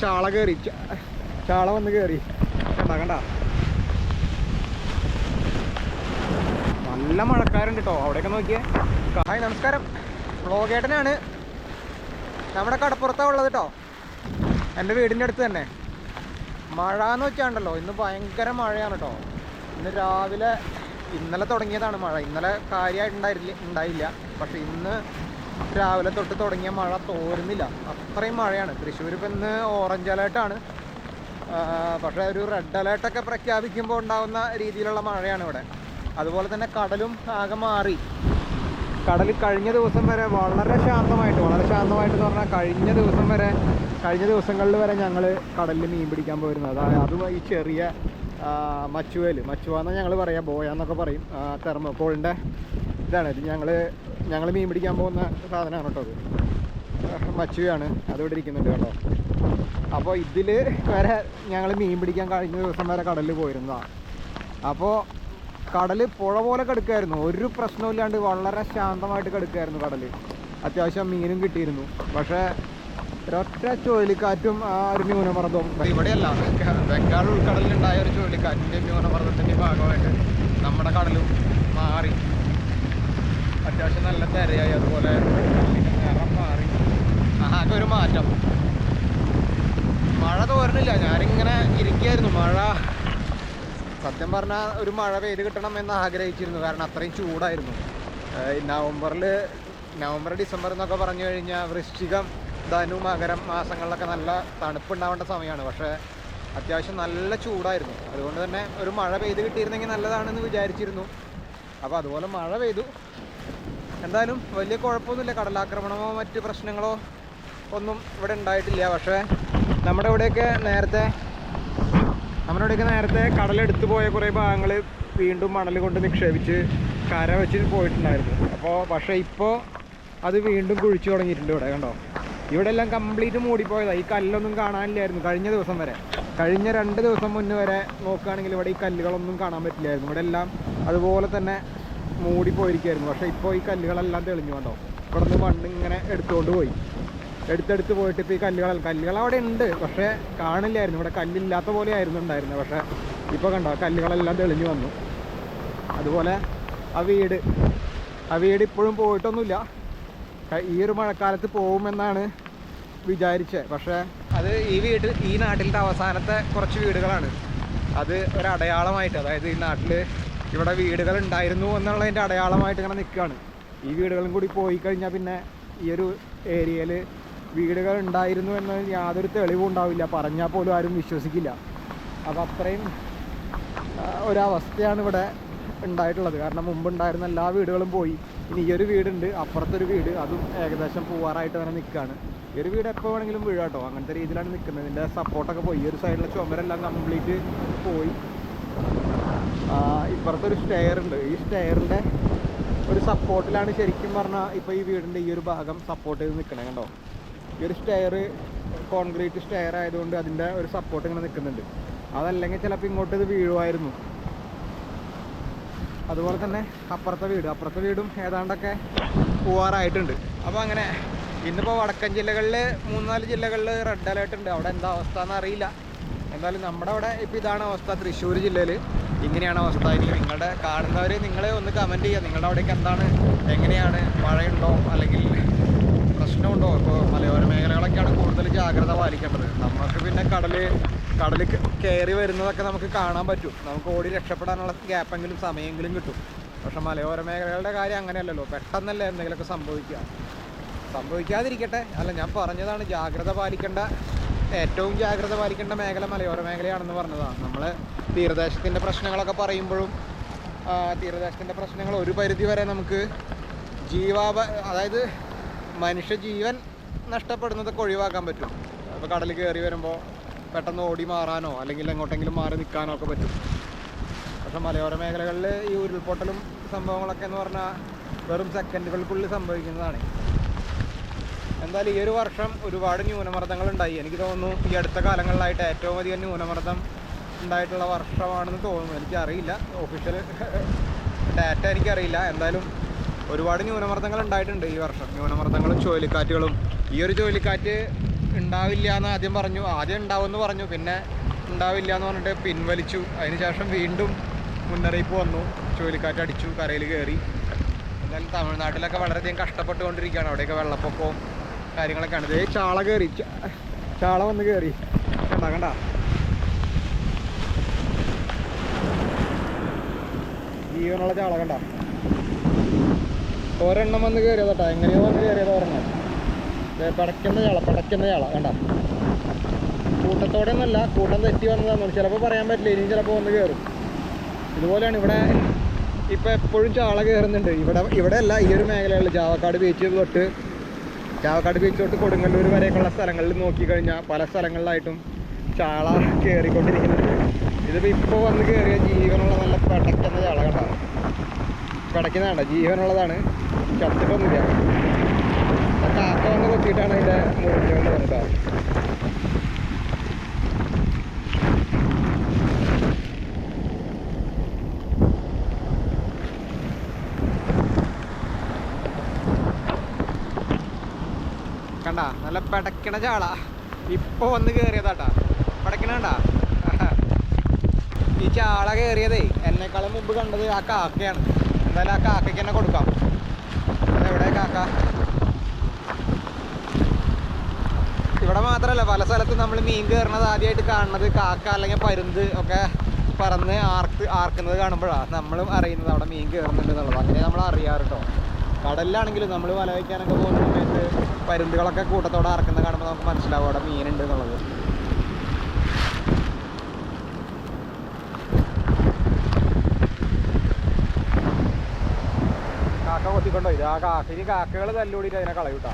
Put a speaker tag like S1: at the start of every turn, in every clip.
S1: ചാള കയറി, ചാള വന്ന് കയറി. കണ്ട നല്ല മഴക്കാരുണ്ട് കേട്ടോ അവിടെയൊക്കെ നോക്കിയേ. ഹായ് നമസ്കാരം, വ്ളോഗേട്ടനാണ്. നമ്മുടെ കടപ്പുറത്താണ് ഉള്ളത് കേട്ടോ, എൻ്റെ വീടിൻ്റെ അടുത്ത് തന്നെ. മഴ എന്ന് വെച്ചാണ്ടല്ലോ ഇന്ന് ഭയങ്കര മഴയാണ് കേട്ടോ. ഇന്ന് രാവിലെ, ഇന്നലെ തുടങ്ങിയതാണ് മഴ. ഇന്നലെ കാര്യമായിട്ടുണ്ടായില്ല, പക്ഷെ ഇന്ന് രാവിലെ തൊട്ട് തുടങ്ങിയ മഴ തോരുന്നില്ല, അത്രയും മഴയാണ്. തൃശ്ശൂർ ഇപ്പം ഇന്ന് ഓറഞ്ച് അലേർട്ടാണ്, പക്ഷേ ഒരു റെഡ് അലേർട്ടൊക്കെ പ്രഖ്യാപിക്കുമ്പോൾ ഉണ്ടാകുന്ന രീതിയിലുള്ള മഴയാണ് ഇവിടെ. അതുപോലെ തന്നെ കടലും ആകെ മാറി. കടൽ കഴിഞ്ഞ ദിവസം വരെ വളരെ ശാന്തമായിട്ട് എന്ന് പറഞ്ഞാൽ കഴിഞ്ഞ ദിവസങ്ങളിൽ വരെ ഞങ്ങൾ കടലിൽ മീൻ പിടിക്കാൻ പോയിരുന്നു. അതായത് അതും ഈ ചെറിയ മച്ചുവാന്ന് ഞങ്ങൾ പറയാം, ബോയാന്നൊക്കെ പറയും. തെർമോക്കോളിൻ്റെ ഇതാണ് ഇത്. ഞങ്ങൾ മീൻ പിടിക്കാൻ പോകുന്ന സാധനമാണ് കേട്ടോ അത്. മച്ചുവയാണ്, അതിവിടെ ഇരിക്കുന്നുണ്ട് കേട്ടോ. അപ്പോൾ ഇതിൽ വരെ ഞങ്ങൾ മീൻ പിടിക്കാൻ കഴിഞ്ഞ ദിവസം വരെ കടലിൽ പോയിരുന്നതാണ്. അപ്പോൾ കടൽ പുഴ പോലെ കിടക്കുമായിരുന്നു, ഒരു പ്രശ്നമില്ലാണ്ട് വളരെ ശാന്തമായിട്ട് കിടക്കുമായിരുന്നു കടൽ. അത്യാവശ്യം മീനും കിട്ടിയിരുന്നു. പക്ഷേ ഒരൊറ്റ ചുഴലിക്കാറ്റും ആ ഒരു ന്യൂനമർദ്ദവും, ഇവിടെയല്ല ബംഗാൾ ഉൾക്കടലിലുണ്ടായ ഒരു ചുഴലിക്കാറ്റിൻ്റെ ന്യൂനമർദ്ദത്തിൻ്റെ ഭാഗമായിട്ട് നമ്മുടെ കടലും മാറി. അത്യാവശ്യം നല്ല തിരയായി, അതുപോലെ നിറം മാറി, ആകെ ഒരു മാറ്റം. മഴ തോരണില്ല, ഞാനിങ്ങനെ ഇരിക്കുകയായിരുന്നു. മഴ സത്യം പറഞ്ഞാൽ ഒരു മഴ പെയ്ത് കിട്ടണം എന്ന് ആഗ്രഹിച്ചിരുന്നു, കാരണം അത്രയും ചൂടായിരുന്നു. നവംബർ ഡിസംബർ എന്നൊക്കെ പറഞ്ഞു കഴിഞ്ഞാൽ വൃശ്ചികം, ധനു, മകരം മാസങ്ങളിലൊക്കെ നല്ല തണുപ്പുണ്ടാവേണ്ട സമയമാണ്. പക്ഷേ അത്യാവശ്യം നല്ല ചൂടായിരുന്നു. അതുകൊണ്ട് തന്നെ ഒരു മഴ പെയ്ത് കിട്ടിയിരുന്നെങ്കിൽ നല്ലതാണെന്ന് വിചാരിച്ചിരുന്നു. അപ്പോൾ അതുപോലെ മഴ പെയ്തു. എന്തായാലും വലിയ കുഴപ്പമൊന്നുമില്ല, കടലാക്രമണമോ മറ്റ് പ്രശ്നങ്ങളോ ഒന്നും ഇവിടെ ഉണ്ടായിട്ടില്ല. പക്ഷേ നമ്മുടെ ഇവിടെയൊക്കെ നേരത്തെ കടലെടുത്ത് പോയ കുറേ ഭാഗങ്ങൾ വീണ്ടും മണൽ കൊണ്ട് നിക്ഷേപിച്ച് കര വെച്ച് പോയിട്ടുണ്ടായിരുന്നു. പക്ഷേ ഇപ്പോൾ അത് വീണ്ടും കുഴിച്ചു തുടങ്ങിയിട്ടുണ്ട്. ഇവിടെ കണ്ടോ, ഇവിടെ എല്ലാം കംപ്ലീറ്റ് മൂടിപ്പോയതാണ്. ഈ കല്ലൊന്നും കാണാനില്ലായിരുന്നു കഴിഞ്ഞ ദിവസം വരെ. കഴിഞ്ഞ 2 ദിവസം മുന്നേ വരെ നോക്കുകയാണെങ്കിൽ ഇവിടെ ഈ കല്ലുകളൊന്നും കാണാൻ പറ്റില്ലായിരുന്നു. ഇവിടെ എല്ലാം അതുപോലെ തന്നെ മൂടിപ്പോയിരിക്കുമായിരുന്നു. പക്ഷേ ഇപ്പോൾ ഈ കല്ലുകളെല്ലാം തെളിഞ്ഞു. കണ്ടോ, ഇവിടെ നിന്ന് മണ്ണ് ഇങ്ങനെ എടുത്തുകൊണ്ട് പോയി, എടുത്തെടുത്ത് പോയിട്ട് ഇപ്പോൾ ഈ കല്ലുകൾ അവിടെ ഉണ്ട്, പക്ഷേ കാണില്ലായിരുന്നു. ഇവിടെ കല്ലില്ലാത്ത പോലെ ആയിരുന്നു ഉണ്ടായിരുന്നത്. പക്ഷേ ഇപ്പോൾ കണ്ടോ, കല്ലുകളെല്ലാം തെളിഞ്ഞു വന്നു. അതുപോലെ ആ വീട് ഇപ്പോഴും പോയിട്ടൊന്നുമില്ല. ഈ ഒരു മഴക്കാലത്ത് പോകുമെന്നാണ് വിചാരിച്ചത്. പക്ഷേ അത് ഈ നാട്ടിലത്തെ അവസാനത്തെ കുറച്ച് വീടുകളാണ്. അത് ഒരടയാളമായിട്ട്, അതായത് ഈ നാട്ടിൽ ഇവിടെ വീടുകൾ ഉണ്ടായിരുന്നു എന്നുള്ളതിൻ്റെ അടയാളമായിട്ട് ഇങ്ങനെ നിൽക്കുകയാണ്. ഈ വീടുകളും കൂടി പോയി കഴിഞ്ഞാൽ പിന്നെ ഈ ഒരു ഏരിയയിൽ വീടുകൾ ഉണ്ടായിരുന്നു എന്ന് യാതൊരു തെളിവും ഉണ്ടാവില്ല, പറഞ്ഞാൽ പോലും ആരും വിശ്വസിക്കില്ല. അപ്പോൾ അത്രയും ഒരവസ്ഥയാണ് ഇവിടെ ഉണ്ടായിട്ടുള്ളത്. കാരണം മുമ്പുണ്ടായിരുന്ന എല്ലാ വീടുകളും പോയി. ഇനി ഈ ഒരു വീടുണ്ട്, അപ്പുറത്തൊരു വീട്, അതും ഏകദേശം പോവാറായിട്ട് തന്നെ നിൽക്കുകയാണ്. ഈ ഒരു വീട് എപ്പോൾ വേണമെങ്കിലും വീഴാം കേട്ടോ, അങ്ങനത്തെ രീതിയിലാണ് നിൽക്കുന്നത്. ഇതിൻ്റെ സപ്പോർട്ടൊക്കെ പോയി. ഈ ഒരു സൈഡിലെ ചുമരെല്ലാം കംപ്ലീറ്റ് പോയി. ഇപ്പുറത്തൊരു സ്റ്റെയർ ഉണ്ട്, ഈ സ്റ്റെയറിൻ്റെ ഒരു സപ്പോർട്ടിലാണ് ശരിക്കും പറഞ്ഞാൽ ഇപ്പോൾ ഈ വീടിൻ്റെ ഈ ഒരു ഭാഗം സപ്പോർട്ട് ചെയ്ത് നിൽക്കണേ. കണ്ടോ, ഈ ഒരു സ്റ്റെയർ കോൺക്രീറ്റ് സ്റ്റെയർ ആയതുകൊണ്ട് അതിൻ്റെ ഒരു സപ്പോർട്ട് ഇങ്ങനെ നിൽക്കുന്നുണ്ട്. അതല്ലെങ്കിൽ ചിലപ്പോൾ ഇങ്ങോട്ട് ഇത് വീഴുമായിരുന്നു. അതുപോലെ തന്നെ അപ്പുറത്തെ വീടും ഏതാണ്ടൊക്കെ പോവാറായിട്ടുണ്ട്. അപ്പോൾ അങ്ങനെ ഇന്നിപ്പോൾ വടക്കൻ ജില്ലകളിൽ 3-4 ജില്ലകളിൽ റെഡ് അലേർട്ട് ഉണ്ട്. അവിടെ എന്താ അവസ്ഥ എന്നറിയില്ല. എന്തായാലും നമ്മുടെ അവിടെ ഇപ്പോൾ ഇതാണ് അവസ്ഥ. തൃശ്ശൂർ ജില്ലയിൽ ഇങ്ങനെയാണ് അവസ്ഥ. ഇനി നിങ്ങളുടെ കാണുന്നവർ നിങ്ങൾ ഒന്ന് കമൻറ്റ് ചെയ്യുക, നിങ്ങളുടെ അവിടേക്ക് എന്താണ്, എങ്ങനെയാണ്, മഴയുണ്ടോ അല്ലെങ്കിൽ പ്രശ്നമുണ്ടോ? ഇപ്പോൾ മലയോര മേഖലകളൊക്കെയാണ് കൂടുതൽ ജാഗ്രത പാലിക്കേണ്ടത്. നമുക്ക് പിന്നെ കടൽ കയറി വരുന്നതൊക്കെ നമുക്ക് കാണാൻ പറ്റും, നമുക്ക് ഓടി രക്ഷപ്പെടാനുള്ള ഗ്യാപ്പെങ്കിലും സമയമെങ്കിലും കിട്ടും. പക്ഷെ മലയോര മേഖലകളുടെ കാര്യം അങ്ങനെയല്ലല്ലോ, പെട്ടെന്നല്ലേ എന്തെങ്കിലുമൊക്കെ സംഭവിക്കാതിരിക്കട്ടെ. അല്ല, ഞാൻ പറഞ്ഞതാണ് ഏറ്റവും ജാഗ്രത പാലിക്കേണ്ട മേഖല മലയോര മേഖലയാണെന്ന് പറഞ്ഞതാണ്. നമ്മൾ തീരദേശത്തിൻ്റെ പ്രശ്നങ്ങളൊക്കെ പറയുമ്പോഴും തീരദേശത്തിൻ്റെ പ്രശ്നങ്ങൾ ഒരു പരിധി വരെ നമുക്ക് അതായത് മനുഷ്യജീവൻ നഷ്ടപ്പെടുന്നതൊക്കെ ഒഴിവാക്കാൻ പറ്റും. അപ്പോൾ കടൽ കയറി വരുമ്പോൾ പെട്ടെന്ന് ഓടി മാറാനോ അല്ലെങ്കിൽ എങ്ങോട്ടെങ്കിലും മാറി നിൽക്കാനോ ഒക്കെ പറ്റും. പക്ഷേ മലയോര മേഖലകളിൽ ഈ ഉരുൾപൊട്ടലും സംഭവങ്ങളൊക്കെ എന്ന് പറഞ്ഞാൽ വെറും സെക്കൻഡുകൾക്കുള്ളിൽ സംഭവിക്കുന്നതാണ്. എന്തായാലും ഈ ഒരു വർഷം ഒരുപാട് ന്യൂനമർദ്ദങ്ങളുണ്ടായി. എനിക്ക് തോന്നുന്നു ഈ അടുത്ത കാലങ്ങളിലായിട്ട് ഏറ്റവും അധികം ന്യൂനമർദ്ദം ഉണ്ടായിട്ടുള്ള വർഷമാണെന്ന് തോന്നുന്നു. എനിക്കറിയില്ല, ഒഫീഷ്യൽ ഡാറ്റ എനിക്കറിയില്ല. എന്തായാലും ഒരുപാട് ന്യൂനമർദ്ദങ്ങൾ ഉണ്ടായിട്ടുണ്ട് ഈ വർഷം. ന്യൂനമർദ്ദങ്ങളും ചുഴലിക്കാറ്റുകളും. ഈ ഒരു ചുഴലിക്കാറ്റ് ഉണ്ടാവില്ല എന്ന് ആദ്യം പറഞ്ഞു. ആദ്യം ഉണ്ടാവുമെന്ന് പറഞ്ഞു, പിന്നെ ഉണ്ടാവില്ല എന്ന് പറഞ്ഞിട്ട് പിൻവലിച്ചു. അതിനുശേഷം വീണ്ടും മുന്നറിയിപ്പ് വന്നു, ചുഴലിക്കാറ്റ് അടിച്ചു, കരയിൽ കയറി. എന്തായാലും തമിഴ്നാട്ടിലൊക്കെ വളരെയധികം കഷ്ടപ്പെട്ടുകൊണ്ടിരിക്കുകയാണ്. അവിടെയൊക്കെ വെള്ളപ്പൊക്കവും കാര്യങ്ങളൊക്കെയാണ്. ഇതേ ചാള കയറി, ചാള വന്ന് കയറി. കണ്ട ജീവനുള്ള ചാള കണ്ട. ഒരെണ്ണം വന്ന് കയറിയതാ, എങ്ങനെയോ വന്ന് കയറിയത് ഒരെണ്ണം. പടക്കുന്ന ചാള കണ്ട. കൂട്ടത്തോടെ ഒന്നല്ല, കൂട്ടം തെറ്റി വന്നതാണെന്ന് ചിലപ്പോൾ പറയാൻ പറ്റില്ല. ഇനിയും ചിലപ്പോൾ വന്ന് കയറും. ഇതുപോലെയാണ് ഇവിടെ ഇപ്പോൾ എപ്പോഴും ചാള കയറുന്നുണ്ട്. ഇവിടെ അല്ല, ഈ ഒരു മേഖലകളിൽ ചാവക്കാട് ബീച്ച് തൊട്ട് കൊടുങ്ങല്ലൂർ വരെയൊക്കെയുള്ള സ്ഥലങ്ങളിൽ നോക്കിക്കഴിഞ്ഞാൽ പല സ്ഥലങ്ങളിലായിട്ടും ചാള കയറിക്കൊണ്ടിരിക്കുന്നുണ്ട്. ഇതിപ്പോൾ ഇപ്പോൾ വന്ന് കയറിയ ജീവനുള്ള നല്ല പടക്കുന്ന ചാള കണ്ട. പടക്കുന്നതാണ്ട, ജീവനുള്ളതാണ്, ചത്തിട്ടൊന്നുമില്ല. കാക്ക വന്ന് കൊത്തിയിട്ടാണ് അതിൻ്റെ മുറിഞ്ഞുകൊണ്ട് വന്നിട്ടാ. കണ്ട, നല്ല പടക്കണ ചാള ഇപ്പൊ വന്ന് കയറിയതാട്ടാ. പടക്കണണ്ട. ഈ ചാള കയറിയതേ എന്നെക്കാളും മുമ്പ് കണ്ടത് ആ കാക്കയാണ്. എന്തായാലും ആ കാക്കയ്ക്ക് തന്നെ കൊടുക്കാം. അതെവിടെ കാക്ക? ഇവിടെ മാത്രമല്ല, പല സ്ഥലത്തും നമ്മൾ മീൻ കയറുന്നത് ആദ്യമായിട്ട് കാണുന്നത് കാക്ക അല്ലെങ്കിൽ പരുന്ത് ഒക്കെ പറന്ന് ആർക്കുന്നത് കാണുമ്പോഴാണ് നമ്മളും അറിയുന്നത് അവിടെ മീൻ കയറുന്നുണ്ട് എന്നുള്ളത്. അങ്ങനെ നമ്മൾ അറിയാറ് കേട്ടോ. കടലിലാണെങ്കിലും നമ്മൾ വല വയ്ക്കാനൊക്കെ പോകുന്ന സമയത്ത് പരുന്തുകളൊക്കെ കൂട്ടത്തോടെ ആർക്കുന്നത് കാണുമ്പോൾ നമുക്ക് മനസ്സിലാവും അവിടെ മീനുണ്ട് എന്നുള്ളത്. കാക്ക കൊത്തിക്കൊണ്ടോ ഇത്. ഈ കാക്കകൾ തല്ലുകൂടിയിട്ട് അതിനെ കളയൂട്ടാ.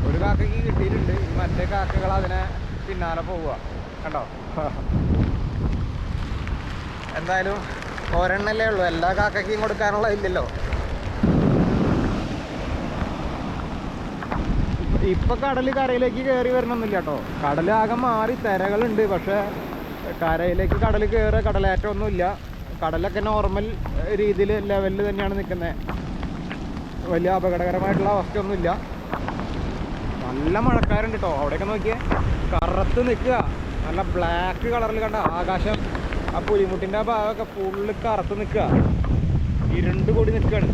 S1: ഒരു കാക്കയ്ക്ക് കിട്ടിയിട്ടുണ്ട്, മറ്റേ കാക്കകൾ അതിനെ പിന്നാലെ പോവുക കണ്ടോ. എന്തായാലും ഒരെണ്ണല്ലേ ഉള്ളൂ, എല്ലാ കാക്കയ്ക്കും കൊടുക്കാനുള്ള ഇല്ലല്ലോ. ഇപ്പൊ കരയിലേക്ക് കയറി വരണമെന്നില്ല കേട്ടോ. കടലാകെ മാറി, തിരകളുണ്ട്. പക്ഷെ കരയിലേക്ക് കയറുക, കടലേറ്റമൊന്നുമില്ല. കടലൊക്കെ നോർമൽ രീതിയിൽ ലെവലിൽ തന്നെയാണ് നിൽക്കുന്നത്. വലിയ അപകടകരമായിട്ടുള്ള അവസ്ഥയൊന്നുമില്ല. നല്ല മഴക്കാരുണ്ട് കേട്ടോ. അവിടെയൊക്കെ നോക്കിയേ, കറുത്ത് നിൽക്കുക, നല്ല ബ്ലാക്ക് കളറിൽ കണ്ട ആകാശം. ആ പുലിമുട്ടിൻ്റെ ആ ഭാഗമൊക്കെ ഫുള്ള് കറുത്ത് നിൽക്കുക, ഇരുണ്ട് കൂടി നിൽക്കുകയാണ്.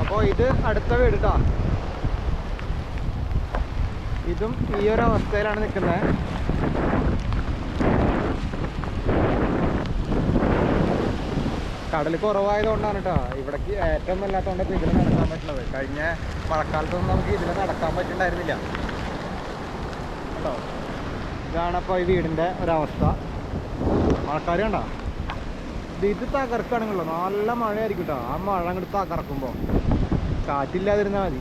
S1: അപ്പോൾ ഇത് അടുത്ത വീട് കേട്ടോ. ഇതും ഈ ഒരു അവസ്ഥയിലാണ് നിൽക്കുന്നത്. കടൽ കുറവായതുകൊണ്ടാണ് കേട്ടോ ഇവിടേക്ക് ഏറ്റവും ഇല്ലാത്തതുകൊണ്ട് ഇതിൽ നടക്കാൻ പറ്റുന്നത്. കഴിഞ്ഞ മഴക്കാലത്തൊന്നും നമുക്ക് ഇതിൽ നടക്കാൻ പറ്റുന്നുണ്ടായിരുന്നില്ല കേട്ടോ. ഇതാണപ്പോൾ ഈ വീടിൻ്റെ ഒരവസ്ഥ. മഴക്കാർ കണ്ടോ, ഇത് തകർക്കുകയാണെങ്കിലോ നല്ല മഴയായിരിക്കും കേട്ടോ. ആ മഴ അങ്ങോട്ട് തകർക്കുമ്പോൾ കാറ്റില്ലാതിരുന്നാൽ മതി.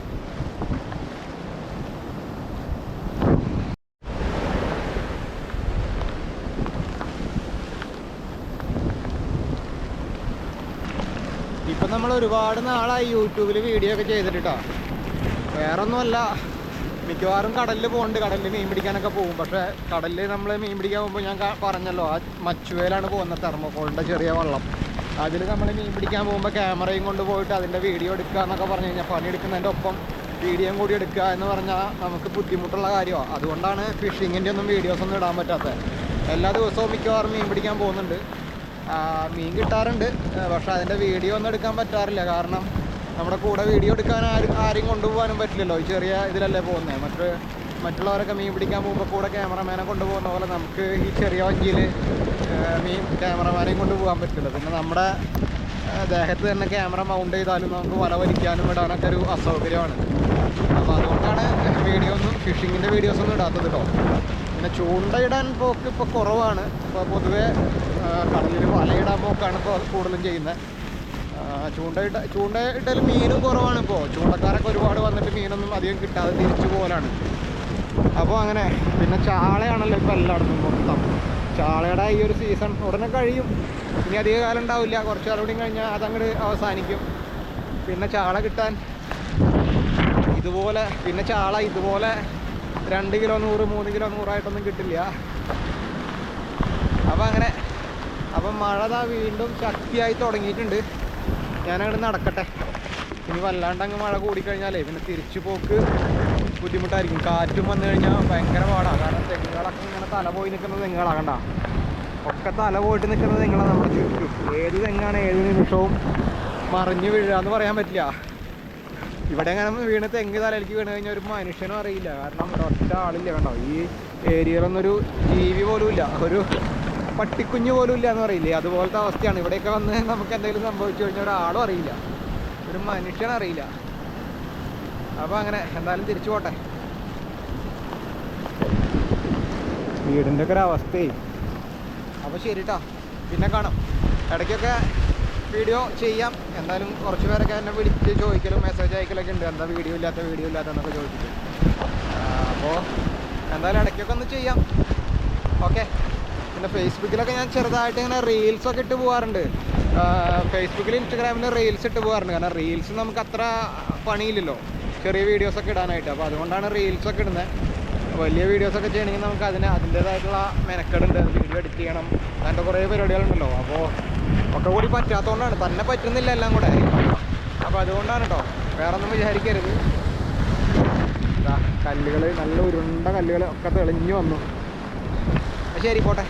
S1: ഇപ്പം നമ്മൾ ഒരുപാട് നാളായി യൂട്യൂബിൽ വീഡിയോ ഒക്കെ ചെയ്തിട്ടാ. വേറൊന്നുമല്ല, മിക്കവാറും കടലിൽ പോകുന്നുണ്ട്. കടലിൽ മീൻ പിടിക്കാനൊക്കെ പോകും. പക്ഷേ കടലിൽ നമ്മൾ മീൻ പിടിക്കാൻ പോകുമ്പോൾ ഞാൻ പറഞ്ഞല്ലോ, ആ മച്ചുവേലാണ് പോകുന്നത്, തെർമോക്കോളിൻ്റെ ചെറിയ വള്ളം. അതിൽ നമ്മൾ മീൻ പിടിക്കാൻ പോകുമ്പോൾ ക്യാമറയും കൊണ്ട് പോയിട്ട് അതിൻ്റെ വീഡിയോ എടുക്കുക എന്നൊക്കെ പറഞ്ഞു കഴിഞ്ഞാൽ, പണിയെടുക്കുന്നതിൻ്റെ ഒപ്പം വീഡിയോയും കൂടി എടുക്കുക എന്ന് പറഞ്ഞാൽ നമുക്ക് ബുദ്ധിമുട്ടുള്ള കാര്യമാണ്. അതുകൊണ്ടാണ് ഫിഷിങ്ങിൻ്റെ ഒന്നും വീഡിയോസൊന്നും ഇടാൻ പറ്റാത്തത്. എല്ലാ ദിവസവും മിക്കവാറും മീൻ പിടിക്കാൻ പോകുന്നുണ്ട്. മീൻ കിട്ടാറുണ്ട്, പക്ഷെ അതിൻ്റെ വീഡിയോ ഒന്നും എടുക്കാൻ പറ്റാറില്ല. കാരണം നമ്മുടെ കൂടെ വീഡിയോ എടുക്കാൻ ആരെയും കൊണ്ടുപോകാനും പറ്റില്ലല്ലോ. ഈ ചെറിയ ഇതിലല്ലേ പോകുന്നത്. മറ്റുള്ളവരൊക്കെ മീൻ പിടിക്കാൻ പോകുമ്പോൾ കൂടെ ക്യാമറമാനെ കൊണ്ടുപോകുന്ന പോലെ നമുക്ക് ഈ ചെറിയ വഞ്ചിയിൽ മീൻ ക്യാമറമാനെയും കൊണ്ടുപോകാൻ പറ്റില്ല. പിന്നെ നമ്മുടെ ദേഹത്ത് തന്നെ ക്യാമറ മൗണ്ട് ചെയ്താലും നമുക്ക് വല വലിക്കാനും ഇടാനൊക്കെ ഒരു അസൗകര്യമാണ്. അപ്പോൾ അതുകൊണ്ടാണ് ഫിഷിങ്ങിൻ്റെ വീഡിയോസൊന്നും ഇടാത്തത് കേട്ടോ. പിന്നെ ചൂണ്ടയിടാൻ പോക്ക് ഇപ്പോൾ കുറവാണ്. ഇപ്പോൾ പൊതുവേ കടലിൽ വലയിടാൻ പോക്കാണ് ഇപ്പോൾ കൂടുതലും ചെയ്യുന്നത്. ചൂണ്ടയിട്ടാൽ മീനും കുറവാണ് ഇപ്പോൾ. ചൂണ്ടക്കാരൊക്കെ ഒരുപാട് വന്നിട്ട് മീനൊന്നും അധികം കിട്ടാതെ തിരിച്ചു പോലാണ്. അപ്പോൾ അങ്ങനെ പിന്നെ ചാളയാണല്ലോ ഇപ്പോൾ എല്ലായിടത്തും മൊത്തം. ചാളയുടെ ഈ ഒരു സീസൺ ഉടനെ കഴിയും. ഇനി അധിക കാലം ഉണ്ടാവില്ല, കുറച്ച് കാലം കൂടി കഴിഞ്ഞാൽ അതങ്ങോട്ട് അവസാനിക്കും. പിന്നെ ചാള കിട്ടാൻ ഇതുപോലെ 2 കിലോ 100, 3 കിലോ 100 കിട്ടില്ല. അപ്പം മഴ വീണ്ടും ശക്തിയായി തുടങ്ങിയിട്ടുണ്ട്. ഞാനങ്ങോട്ട് നടക്കട്ടെ. ഇനി വല്ലാണ്ടങ്ങ് മഴ കൂടിക്കഴിഞ്ഞാലേ പിന്നെ തിരിച്ചു പോക്ക് ബുദ്ധിമുട്ടായിരിക്കും. കാറ്റും വന്നു കഴിഞ്ഞാൽ ഭയങ്കര പാടാണ്. കാരണം തെങ്ങുകളൊക്കെ ഇങ്ങനെ തല പോയി നിൽക്കുന്നത് തെങ്ങുകളാകണ്ട, ഒക്കെ തല പോയിട്ട് നിൽക്കുന്നത് തെങ്ങുകളാണ് നമ്മുടെ ചുറ്റും. ഏത് തെങ്ങാണ് ഏത് നിമിഷവും മറിഞ്ഞ് വീഴുക എന്ന് പറയാൻ പറ്റില്ല. ഇവിടെ അങ്ങനെ വീണ് തെങ്ങ് തലയിലേക്ക് വീണ് കഴിഞ്ഞാൽ ഒരു മനുഷ്യനും അറിയില്ല. കാരണം ഒരൊറ്റ ആളില്ല. കണ്ടോ, ഈ ഏരിയയിലൊന്നും ഒരു ജീവി പോലും ഇല്ല, ഒരു പട്ടിക്കുഞ്ഞ് പോലും ഇല്ല എന്ന് പറയില്ലേ, അതുപോലത്തെ അവസ്ഥയാണ്. ഇവിടെയൊക്കെ വന്ന് നമുക്ക് എന്തെങ്കിലും സംഭവിച്ചു കഴിഞ്ഞാൽ ഒരാളും അറിയില്ല, ഒരു മനുഷ്യനറിയില്ല. അപ്പോൾ അങ്ങനെ എന്തായാലും തിരിച്ചു പോട്ടെ. വീടിൻ്റെ ഒക്കെ ഒരു അവസ്ഥയെ. അപ്പോൾ ശരി കേട്ടോ, പിന്നെ കാണാം. ഇടയ്ക്കൊക്കെ വീഡിയോ ചെയ്യാം. എന്തായാലും കുറച്ച് പേരൊക്കെ എന്നെ വിളിച്ച് ചോദിക്കലും മെസ്സേജ് അയക്കലൊക്കെ ഉണ്ട്, എന്താ വീഡിയോ ഇല്ലാത്തെന്നൊക്കെ ചോദിച്ചിട്ട്. അപ്പോൾ എന്തായാലും ഇടയ്ക്കൊക്കെ ഒന്ന് ചെയ്യാം. ഓക്കെ. പിന്നെ ഫേസ്ബുക്കിലൊക്കെ ഞാൻ ചെറുതായിട്ട് ഇങ്ങനെ റീൽസൊക്കെ ഇട്ട് പോകാറുണ്ട്. ഫേസ്ബുക്കിൽ ഇൻസ്റ്റഗ്രാമിൽ റീൽസ് ഇട്ട് പോകാറുണ്ട്. കാരണം റീൽസ് നമുക്ക് അത്ര പണിയില്ലല്ലോ, ചെറിയ വീഡിയോസൊക്കെ ഇടാനായിട്ട്. അപ്പോൾ അതുകൊണ്ടാണ് റീൽസൊക്കെ ഇടുന്നത്. വലിയ വീഡിയോസൊക്കെ ചെയ്യണമെങ്കിൽ നമുക്ക് അതിൻ്റേതായിട്ടുള്ള മെനക്കെടുണ്ട്. വീഡിയോ എഡിറ്റ് ചെയ്യണം, അങ്ങനത്തെ കുറേ പരിപാടികളുണ്ടല്ലോ. അപ്പോൾ ഒക്കെ കൂടി പറ്റാത്തതുകൊണ്ടാണ്, തന്നെ പറ്റുന്നില്ല എല്ലാം കൂടെ. അപ്പോൾ അതുകൊണ്ടാണ് കേട്ടോ, വേറെ ഒന്നും വിചാരിക്കരുത്. കല്ലുകൾ, നല്ല ഉരുണ്ട കല്ലുകൾ ഒക്കെ തെളിഞ്ഞു വന്നു. ശരി, പോട്ടെ.